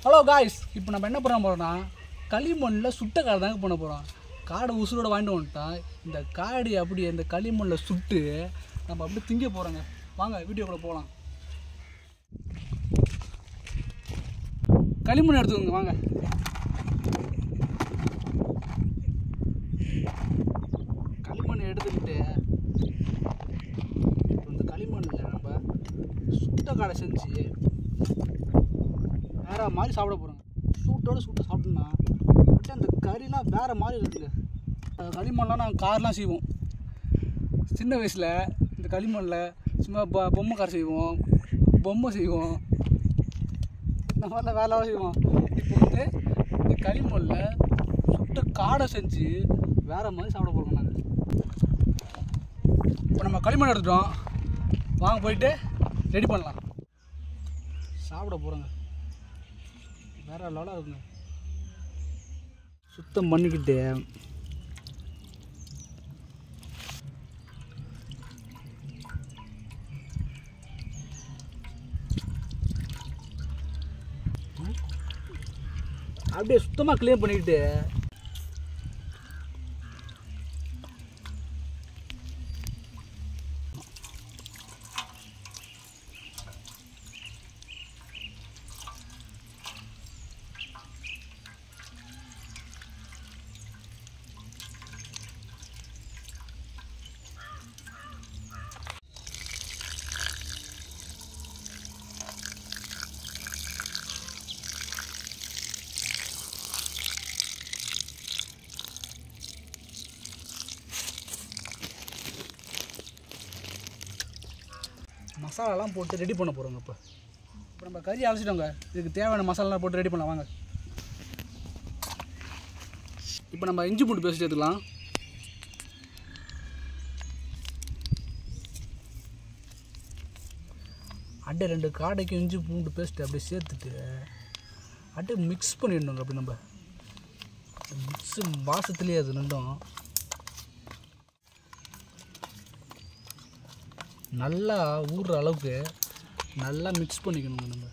Hello guys, இப்போ நம்ம என்ன பண்ண போகிறோம்னா களிமண்ணில் சுட்ட காடை தாங்க பண்ண போகிறோம். காடை உசுரோட வாங்கிட்டு வந்துட்டோம். இந்த காடு அப்படி அந்த களிமண்ணில் சுட்டு நம்ம அப்படி திங்க போகிறோங்க. வாங்க வீடியோக்குள்ளே போகலாம். களிமண் எடுத்துக்கோங்க வாங்க. களிமண் எடுத்துக்கிட்டு இந்த களிமண்ணில் நம்ம சுட்ட காடை செஞ்சு வேறு மாதிரி சாப்பிட போகிறோங்க. சூட்டோடு சுட்டு சாப்பிட்டோம்னா அந்த கறிலாம் வேறு மாதிரி இருக்குங்க. களிமண்லாம் நாங்கள் கார்லாம் செய்வோம். சின்ன வயசில் இந்த களிமண்ணில் சும்மா பொம்மை கார் செய்வோம், பொம்மை செய்வோம், இந்த மாதிரிலாம் வேலை செய்வோம். இப்போ வந்து இந்த களிமண்ணில் சுட்ட காடை செஞ்சு வேறு மாதிரி சாப்பிட போகிறோம் நாங்கள். இப்போ நம்ம களிமண் எடுத்துட்டோம், வாங்க போயிட்டு ரெடி பண்ணலாம். சாப்பிட போகிறோங்க. வேறு லெவலாக இருக்குங்க. சுத்தம் பண்ணிக்கிட்டு அப்படியே சுத்தமாக க்ளீன் பண்ணிக்கிட்டு மசாலாலாம் போட்டு ரெடி பண்ண போகிறோங்க. இப்போ நம்ம கறி அலசிட்டோங்க. இதுக்கு தேவையான மசாலாலாம் போட்டு ரெடி பண்ணலாம் வாங்க. இப்போ நம்ம இஞ்சி பூண்டு பேஸ்ட் எடுத்துக்கலாம். அப்படியே 2 காடைக்கு இஞ்சி பூண்டு பேஸ்ட் அப்படியே சேர்த்துட்டு அப்படியே மிக்ஸ் பண்ணிடணுங்க. அப்படி நம்ம மிக்ஸு வாசத்துலேயே அது ரெண்டும் நல்லா ஊறுற அளவுக்கு நல்லா மிக்ஸ் பண்ணிக்கணுங்க. நம்ம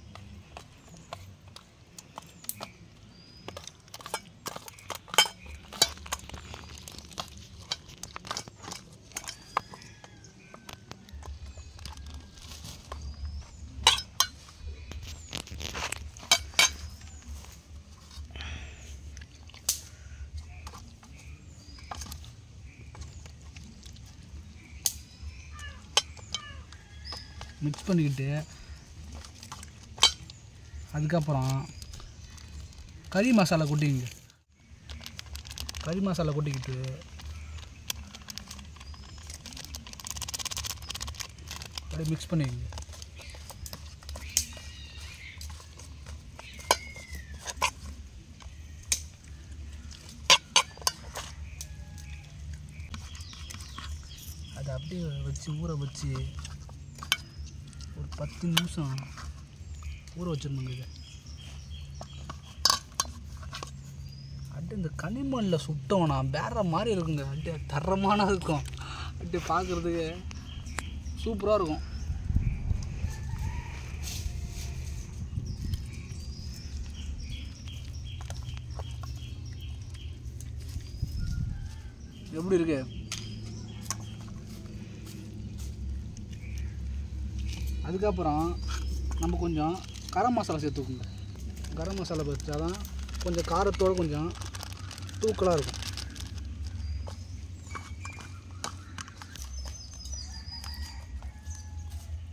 மிக்ஸ் பண்ணிக்கிட்டு அதுக்கப்புறம் கறி மசாலா கொட்டிங்க. கறி மசாலா கொட்டிக்கிட்டு அப்படியே மிக்ஸ் பண்ணிக்கங்க. அதை அப்படியே வச்சு ஊற வச்சு ஒரு 10 நிமிஷம் ஊற வச்சிடணுங்க. இது அப்படியே இந்த களிமண்ணில் சுட்டோம்னா வேறு மாதிரி இருக்குங்க. அப்படியே தரமான இருக்கும். அப்படியே பார்க்குறதுக்கு சூப்பராக இருக்கும். எப்படி இருக்கு? அதுக்கப்புறம் நம்ம கொஞ்சம் கரம் மசாலா சேர்த்துக்கோங்க. கரம் மசாலா வச்சா தான் கொஞ்சம் காரத்தோடு கொஞ்சம் தூக்கலாக இருக்கும்.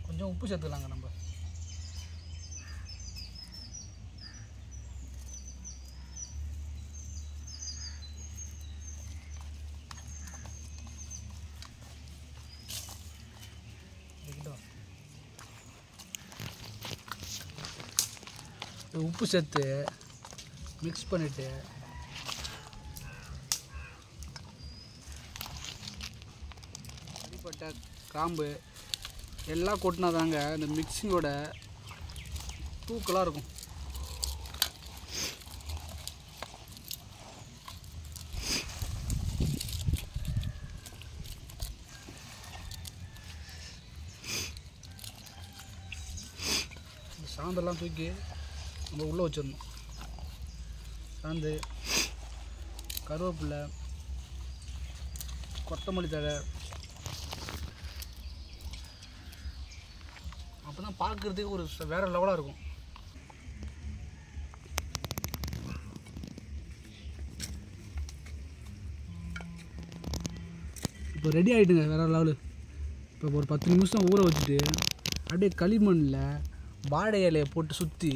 கொஞ்சம் உப்பு சேர்த்துக்கலாங்க. நம்ம உப்பு சேர்த்து மிக்ஸ் பண்ணிவிட்டு அடிப்பட்ட கிராம்பு எல்லாம் கொட்டினா தாங்க இந்த மிக்ஸிங்கோட தூக்கலாக இருக்கும். சாந்தெல்லாம் தூக்கி நம்ம உள்ளே வச்சிடணும். சாந்து, கருவேப்பிலை, கொத்தமல்லி தழை, அப்போ தான் பார்க்குறதுக்கு ஒரு வேறு லெவலாக இருக்கும். இப்போ ரெடி ஆகிட்டுங்க வேறு லெவலு. இப்போ ஒரு 10 நிமிஷம் ஊற வச்சுட்டு அப்படியே களிமண்ணில் வாழை இலையை போட்டு சுற்றி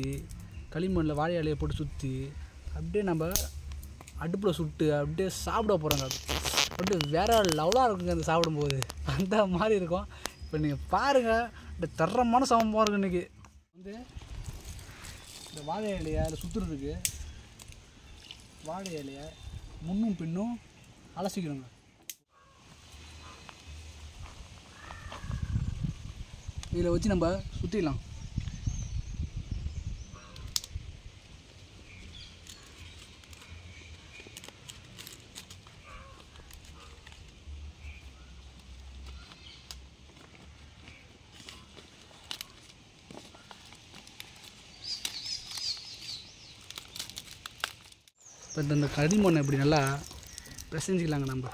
அப்படியே நம்ம அடுப்பில் சுட்டு அப்படியே சாப்பிட போகிறோங்க. அப்படியே வேறு லெவலாக இருக்குங்க அந்த சாப்பிடும்போது, அந்த மாதிரி இருக்கும். இப்போ நீங்கள் பாருங்கள், அப்படியே தரமான சமமாக இருக்கும். இன்றைக்கி வந்து இந்த வாழை இலையை அதில் சுற்றுறதுக்கு வாழை இலையை முன்னும் பின்னும் அலசிக்கணுங்க. இதில் வச்சு நம்ம சுற்றிடலாம். இப்போ இந்த களிமண்ணை இப்படி நல்லா பிசைஞ்சிக்கலாங்க. நம்ம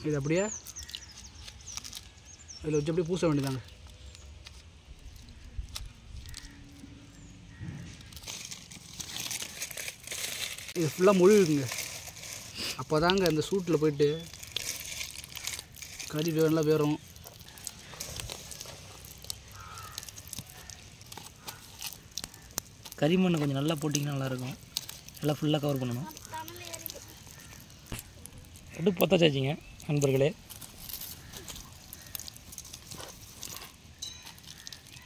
இது அப்படியே இதில் வச்சு அப்படியே பூச வேண்டியதாங்க. இது ஃபுல்லாக மொழிவுக்குங்க. அப்போ தாங்க அந்த சூட்டில் போய்ட்டு கறி நல்லா வேறும். கறிமண்ணை கொஞ்சம் நல்லா போட்டிங்கன்னா நல்லாயிருக்கும். நல்லா ஃபுல்லாக கவர் பண்ணணும். அடுப்பு பற்ற வச்சாச்சிங்க நண்பர்களே.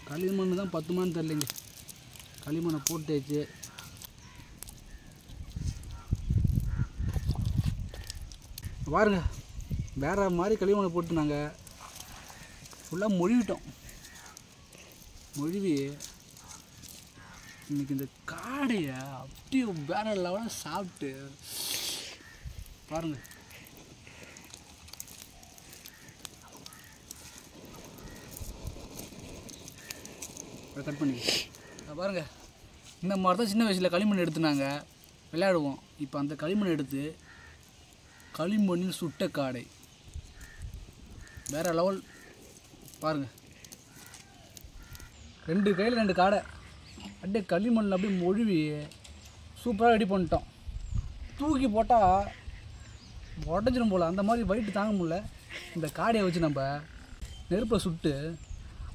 களிமண் தான் 10 மணி தரலைங்க. களிமண்ணை போட்டாச்சு. பாருங்க, வேறு மாதிரி களிமண்ணை போட்டு நாங்கள் ஃபுல்லாக மொழிவிட்டோம். மொழிவி இன்றைக்கி இந்த காடையை அப்படியே வேறு லெவலில் சாப்பிட்டு பாருங்கள். கட் பண்ணி பாருங்கள். இந்த மாதிரி தான் சின்ன வயசில் களிமண் எடுத்து நாங்கள் விளையாடுவோம். இப்போ அந்த களிமண் எடுத்து களிமண்ணில் சுட்ட காடை வேறு லெவல் பாருங்கள். 2 கையில் 2 காடை அப்படியே களிமண்ணில் அப்படியே மொழிவி சூப்பராக ரெடி பண்ணிட்டோம். தூக்கி போட்டால் உடஞ்சிடும் போல், அந்த மாதிரி வெயிட்டு தாங்க முடியல. இந்த காடையை வச்சு நம்ம நெருப்பை சுட்டு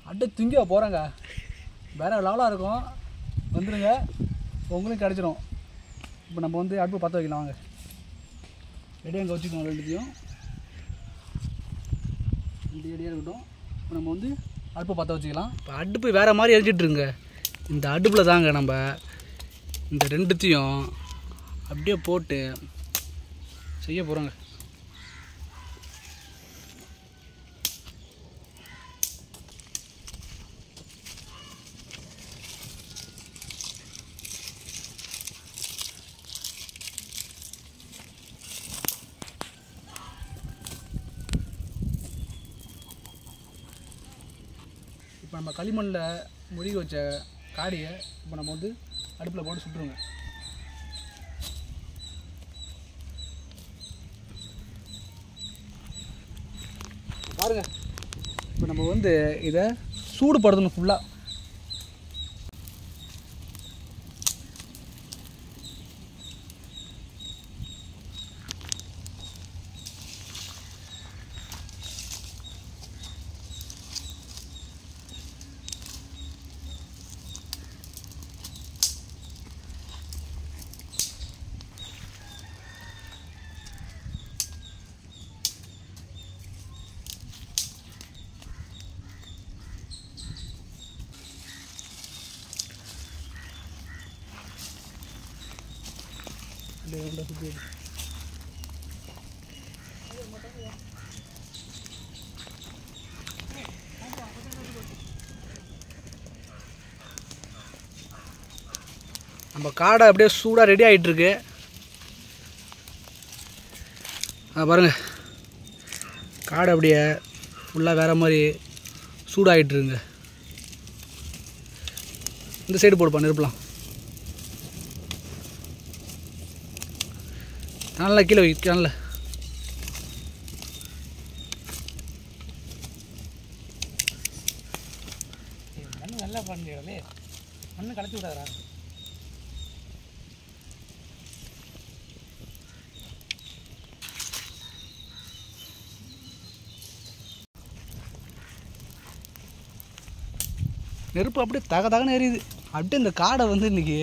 அப்படியே திங்க போகிறோங்க. வேறு லெவலாக இருக்கும். வந்துடுங்க, உங்களுக்கும் கிடச்சிரும். இப்போ நம்ம வந்து அடுப்பு பற்ற வைக்கலாம் வாங்க. ரெடியாக அங்கே வச்சுக்கோங்க. ரெண்டுத்தையும் ரெடியாக இருக்கட்டும். இப்போ நம்ம வந்து அடுப்பை பற்ற வச்சுக்கலாம். இப்போ அடுப்பு வேறு மாதிரி எரிஞ்சிட்ருங்க. இந்த அடுப்பில் தாங்க நம்ம இந்த 2த்தையும் அப்படியே போட்டு செய்ய போகிறோங்க. இப்போ நம்ம களிமண்ணில் முழுகி வச்ச காடையை இப்போ நம்ம வந்து அடுப்பில் போட்டு சுட்டுருங்க. பாருங்கள், இப்போ நம்ம வந்து இதை சூடுபடுத்தணும் ஃபுல்லாக. நம்ம காடை அப்படியே சூடாக ரெடி ஆகிட்டுருக்கு. பாருங்கள், காடை அப்படியே ஃபுல்லாக வேறு மாதிரி சூடாகிட்டுருங்க. இந்த சைடு போடுப்பா நெருப்பலாம். நல்லா கீழே வை நல்லா. மண் நல்லா பண்ணிடுறே, மண்ணு கலச்சி விடாதா. நெருப்பு அப்படியே தகன்னு எரியுது. அப்படியே இந்த காடை வந்து இன்றைக்கி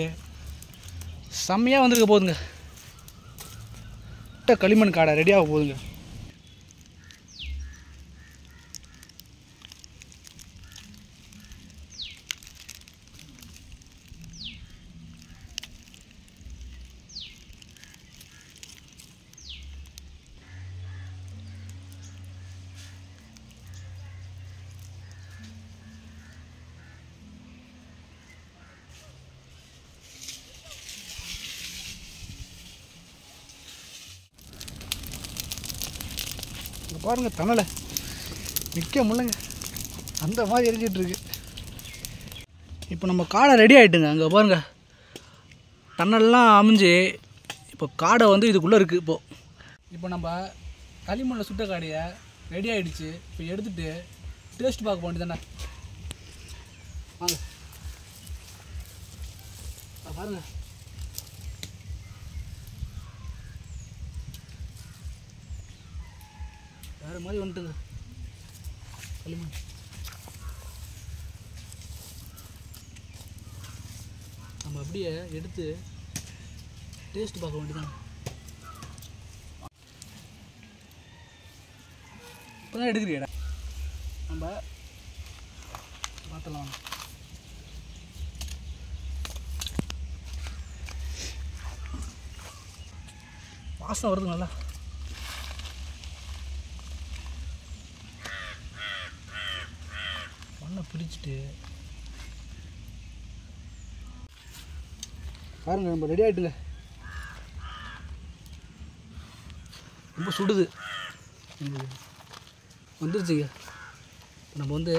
செம்மையாக வந்துருக்க போகுதுங்க. களிமண் காடை ரெடியாக போகுதுங்க. பாருங்க தணலை நிற்க முடியலங்க, அந்த மாதிரி எரிஞ்சிட்ருக்கு. இப்போ நம்ம காடை ரெடி ஆகிட்டுங்க. அங்கே பாருங்க டன்னல்லாம் அமைஞ்சு இப்போ காடை வந்து இதுக்குள்ளே இருக்குது. இப்போ நம்ம களிமண்ணில் சுட்ட காடையை ரெடி ஆகிடுச்சு. இப்போ எடுத்துகிட்டு டேஸ்ட் பார்க்க வேண்டியது தானே. வாங்க பாருங்க. வேறு மாதிரி வந்துட்டுங்க களிமண். நம்ம அப்படியே எடுத்து டேஸ்ட் பார்க்க வேண்டியதான். இப்போ தான் எடுக்கிறீடா, நம்ம பார்த்துலாம். வாசனை வருது நல்லா. மண்ணை பிரிச்சுட்டு பாருங்க நம்ம ரெடி ஆகிட்டுங்க. ரொம்ப சுடுது வந்துருச்சுங்க. நம்ம வந்து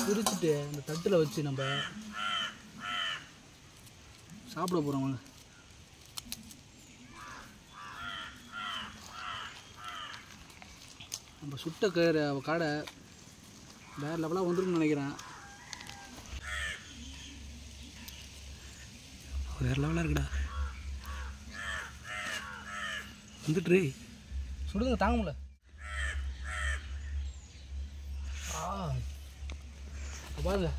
பிரிச்சுட்டு அந்த தட்டில் வச்சு நம்ம சாப்பிட போகிறோம். வாங்க. நம்ம சுட்ட காடை வேறு லெவலாக வந்துருக்குன்னு நினைக்கிறேன். வேறு லெவலாக இருக்குடா, வந்துட்டு சுடுங்க தாங்க முடியல. பாருங்க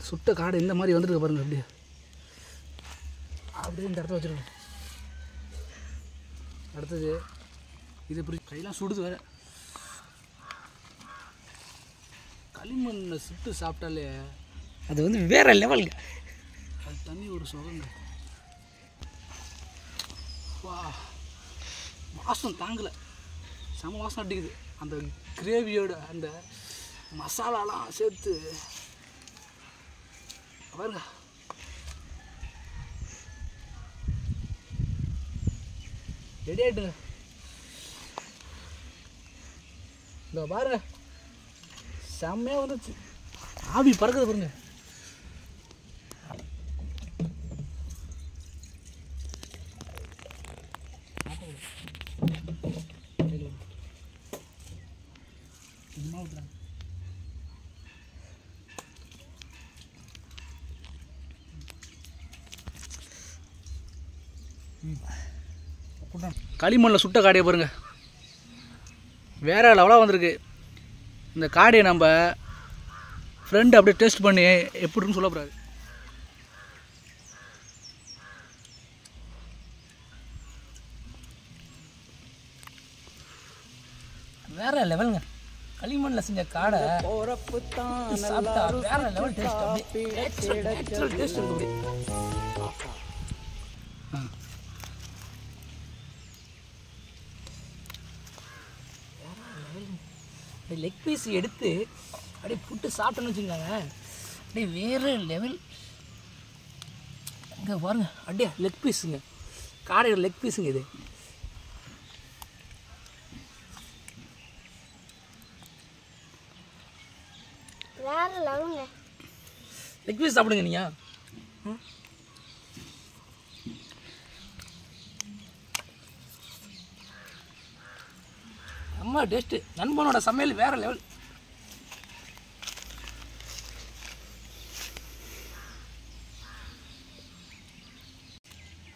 சுட்ட காடை இந்த மாதிரி வந்துருக்கு பாருங்க. அப்படியே அப்படியே இந்த இடத்துல வச்சுருங்க. அடுத்தது இது இப்படி கையெல்லாம் சுடுது வேறு. களிமண்ணை சுட்டு சாப்பிட்டாலே அது வந்து வேறு லெவலுங்க. அது தண்ணி ஒரு சுகங்க. வா வாசம் தாங்கலை, செம வாசம் அடிக்குது. அந்த கிரேவியோட அந்த மசாலாலாம் சேர்த்து பாருங்க. ரெடி ஆகிட்டுங்க. இந்த பாருங்க செம்மையாக வந்துச்சு. ஆவி பறக்குது பாருங்க. களிமண்ணில் சுட்ட காடையை பாருங்க, வேற லெவலாக வந்திருக்கு. இந்த காடையை நம்ம ஃப்ரெண்டு அப்படியே டேஸ்ட் பண்ணி எப்படின்னு சொல்லக்கூடாது. வேற லெவலுங்க. களிமண்ணில் செஞ்ச காடை சாப்பிட்டா வேற லெவல் டேஸ்ட். அப்படியே டேஸ்ட் இருக்கு. அப்படி லெக் பீஸ் எடுத்து அப்படியே புட்டு சாப்பிட்டோன்னு வச்சுக்கோங்க, அப்படியே வேறு லெவல். இங்கே பாருங்க, அப்படியே லெக் பீஸுங்க, காடையோட லெக் பீஸுங்க. இது வேற லெவலுங்க. லெக் பீஸ் சாப்பிடுங்க நீங்கள். அம்மா டேஸ்ட்டு, நண்பனோட சமையல் வேறு லெவல்.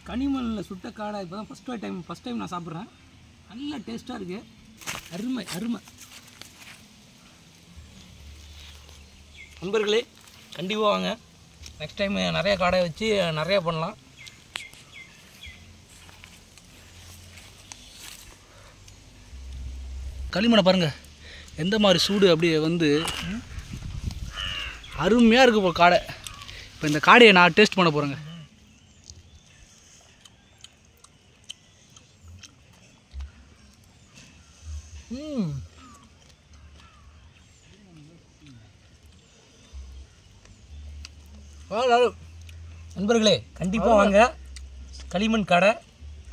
கனிமல்லில் சுட்ட காடை இப்போ தான் ஃபஸ்ட் டைம் நான் சாப்பிட்றேன். நல்ல டேஸ்ட்டாக இருக்குது. அருமை அருமை. நண்பர்களே கண்டிப்பாக வாங்க. நெக்ஸ்ட் டைம் நிறைய காடை வச்சு நிறையா பண்ணலாம். களிமண்ணை பாருங்கள் எந்த மாதிரி சூடு அப்படியே வந்து அருமையாக இருக்குது இப்போ காடை. இப்போ இந்த காடையை நான் டேஸ்ட் பண்ண போகிறேங்க. நண்பர்களே கண்டிப்பாக வாங்க. களிமண் கடை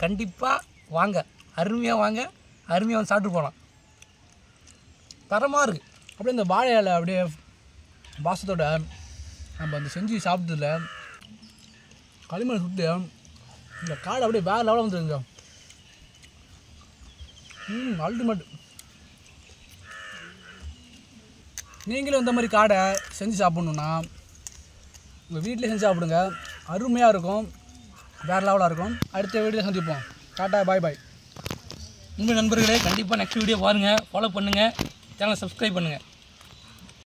கண்டிப்பாக வாங்க. அருமையாக வாங்க. அருமையாக வந்து சாப்பிட்டு போகலாம். தரமாக இருக்குது. அப்படியே இந்த வாழை இலை அப்படியே வாசத்தோட நம்ம அந்த செஞ்சு சாப்பிட்டதில்ல களிமண் சுட்டு இந்த காடை அப்படியே வேறு லெவலில் வந்துருங்க. அல்டிமேட். நீங்களும் இந்த மாதிரி காடை செஞ்சு சாப்பிட்ணுன்னா உங்கள் வீட்டிலே செஞ்சு சாப்பிடுங்க. அருமையாக இருக்கும். வேறு லெவலாக இருக்கும். அடுத்த வீடியோ சந்திப்போம். டாட்டா பாய் பாய். உங்கள் நண்பர்களே கண்டிப்பாக நெக்ஸ்ட் வீடியோ பாருங்கள். ஃபாலோ பண்ணுங்கள். சேனலை சப்ஸ்கிரைப் பண்ணுங்கள்.